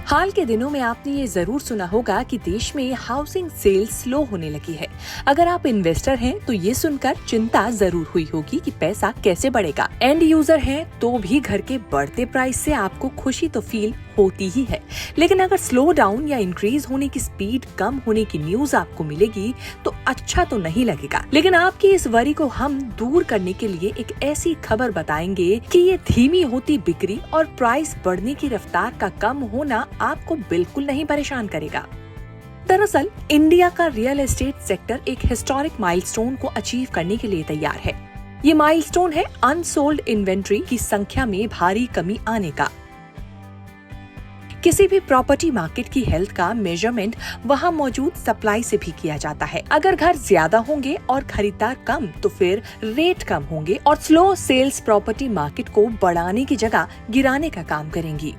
हाल के दिनों में आपने ये जरूर सुना होगा कि देश में हाउसिंग सेल स्लो होने लगी है। अगर आप इन्वेस्टर हैं तो ये सुनकर चिंता जरूर हुई होगी कि पैसा कैसे बढ़ेगा। एंड यूजर हैं तो भी घर के बढ़ते प्राइस से आपको खुशी तो फील होती ही है, लेकिन अगर स्लो डाउन या इंक्रीज होने की स्पीड कम होने की न्यूज आपको मिलेगी तो अच्छा तो नहीं लगेगा। लेकिन आपकी इस वरी को हम दूर करने के लिए एक ऐसी खबर बताएंगे कि ये धीमी होती बिक्री और प्राइस बढ़ने की रफ्तार का कम होना आपको बिल्कुल नहीं परेशान करेगा। दरअसल इंडिया का रियल एस्टेट सेक्टर एक हिस्टोरिक माइलस्टोन को अचीव करने के लिए तैयार है। ये माइलस्टोन है अनसोल्ड इन्वेंट्री की संख्या में भारी कमी आने का। किसी भी प्रॉपर्टी मार्केट की हेल्थ का मेजरमेंट वहां मौजूद सप्लाई से भी किया जाता है। अगर घर ज्यादा होंगे और खरीदार कम तो फिर रेट कम होंगे और स्लो सेल्स प्रॉपर्टी मार्केट को बढ़ाने की जगह गिराने का काम करेंगी।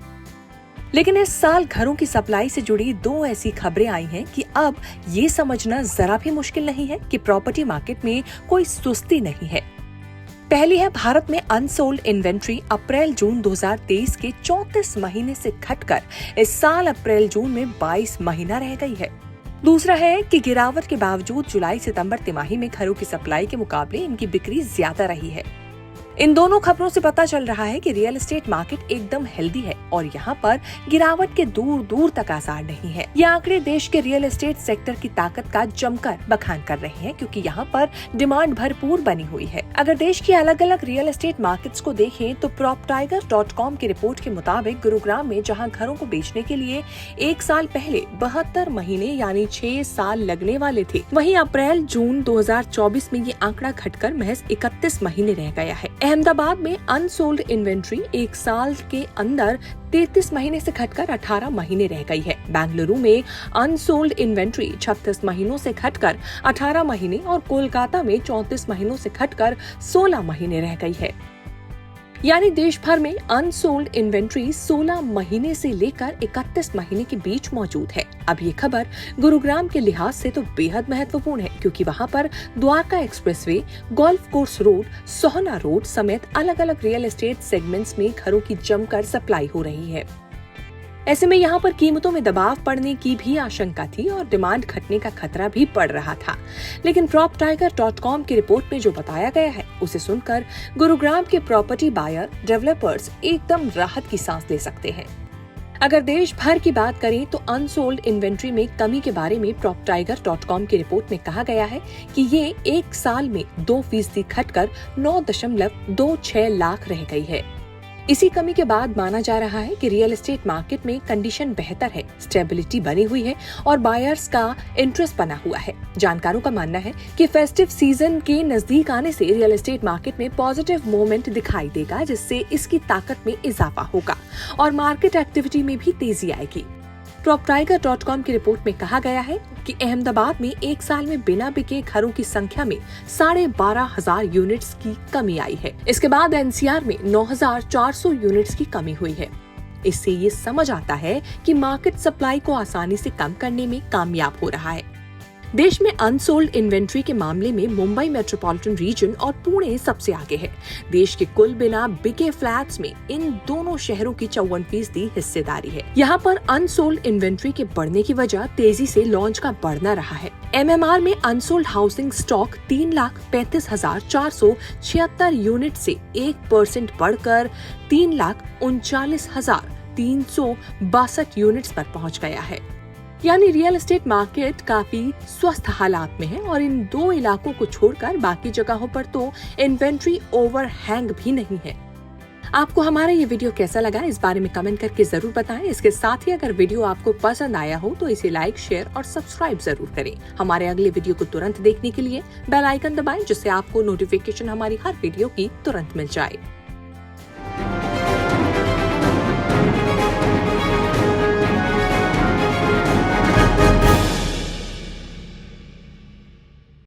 लेकिन इस साल घरों की सप्लाई से जुड़ी दो ऐसी खबरें आई हैं कि अब ये समझना जरा भी मुश्किल नहीं है कि प्रॉपर्टी मार्केट में कोई सुस्ती नहीं है। पहली है, भारत में अनसोल्ड इन्वेंट्री अप्रैल-जून 2023 के 34 महीने से घटकर इस साल अप्रैल-जून में 22 महीना रह गई है। दूसरा है कि गिरावट के बावजूद जुलाई-सितंबर तिमाही में घरों की सप्लाई के मुकाबले इनकी बिक्री ज्यादा रही है। इन दोनों खबरों से पता चल रहा है कि रियल एस्टेट मार्केट एकदम हेल्दी है और यहाँ पर गिरावट के दूर दूर तक आसार नहीं है। ये आंकड़े देश के रियल एस्टेट सेक्टर की ताकत का जमकर बखान कर रहे हैं, क्योंकि यहाँ पर डिमांड भरपूर बनी हुई है। अगर देश की अलग अलग रियल एस्टेट मार्केट्स को देखें तो proptiger.com की रिपोर्ट के मुताबिक गुरुग्राम में जहाँ घरों को बेचने के लिए एक साल पहले 72 महीने यानी 6 साल लगने वाले थे, वहीं अप्रैल-जून 2024 में ये आंकड़ा घटकर महज 31 महीने रह गया है। अहमदाबाद में अनसोल्ड इन्वेंट्री एक साल के अंदर 33 महीने से घटकर 18 महीने रह गई है। बेंगलुरु में अनसोल्ड इन्वेंट्री 36 महीनों से घटकर 18 महीने और कोलकाता में 34 महीनों से घटकर 16 महीने रह गई है। यानी देश भर में अनसोल्ड इन्वेंट्री 16 महीने से लेकर 31 महीने के बीच मौजूद है। अब ये खबर गुरुग्राम के लिहाज से तो बेहद महत्वपूर्ण है, क्योंकि वहाँ पर Dwarka expressway, golf course road, Sohna road समेत अलग अलग रियल एस्टेट सेगमेंट्स में घरों की जमकर सप्लाई हो रही है। ऐसे में यहाँ पर कीमतों में दबाव पड़ने की भी आशंका थी और डिमांड घटने का खतरा भी पड़ रहा था। लेकिन proptiger.com की रिपोर्ट में जो बताया गया है उसे सुनकर गुरुग्राम के प्रॉपर्टी बायर डेवलपर्स एकदम राहत की सांस ले सकते हैं। अगर देश भर की बात करें तो अनसोल्ड इन्वेंट्री में कमी के बारे में proptiger.com की रिपोर्ट में कहा गया है कि ये एक साल में 2% घटकर 9.26 लाख रह गई है। इसी कमी के बाद माना जा रहा है कि रियल एस्टेट मार्केट में कंडीशन बेहतर है, स्टेबिलिटी बनी हुई है और बायर्स का इंटरेस्ट बना हुआ है। जानकारों का मानना है कि फेस्टिव सीजन के नजदीक आने से रियल एस्टेट मार्केट में पॉजिटिव मोमेंट दिखाई देगा, जिससे इसकी ताकत में इजाफा होगा और मार्केट एक्टिविटी में भी तेजी आएगी। proptiger.com की रिपोर्ट में कहा गया है कि अहमदाबाद में एक साल में बिना बिके घरों की संख्या में 12,500 यूनिट्स की कमी आई है। इसके बाद एनसीआर में 9,400 यूनिट्स की कमी हुई है। इससे ये समझ आता है कि मार्केट सप्लाई को आसानी से कम करने में कामयाब हो रहा है। देश में अनसोल्ड इन्वेंट्री के मामले में मुंबई मेट्रोपॉलिटन रीजन और पुणे सबसे आगे है। देश के कुल बिना बिके फ्लैट्स में इन दोनों शहरों की 54% हिस्सेदारी है। यहाँ पर अनसोल्ड इन्वेंट्री के बढ़ने की वजह तेजी से लॉन्च का बढ़ना रहा है। MMR में अनसोल्ड हाउसिंग स्टॉक 3,35,476 यूनिट से 1% बढ़कर 3,39,362 यूनिट्स पर पहुँच गया है। यानी रियल एस्टेट मार्केट काफी स्वस्थ हालात में है और इन दो इलाकों को छोड़कर बाकी जगहों पर तो इन्वेंट्री ओवरहैंग भी नहीं है। आपको हमारा ये वीडियो कैसा लगा इस बारे में कमेंट करके जरूर बताएं। इसके साथ ही अगर वीडियो आपको पसंद आया हो तो इसे लाइक, शेयर और सब्सक्राइब जरूर करें। हमारे अगले वीडियो को तुरंत देखने के लिए बेल आइकन दबाएं, जिससे आपको नोटिफिकेशन हमारी हर वीडियो की तुरंत मिल जाए।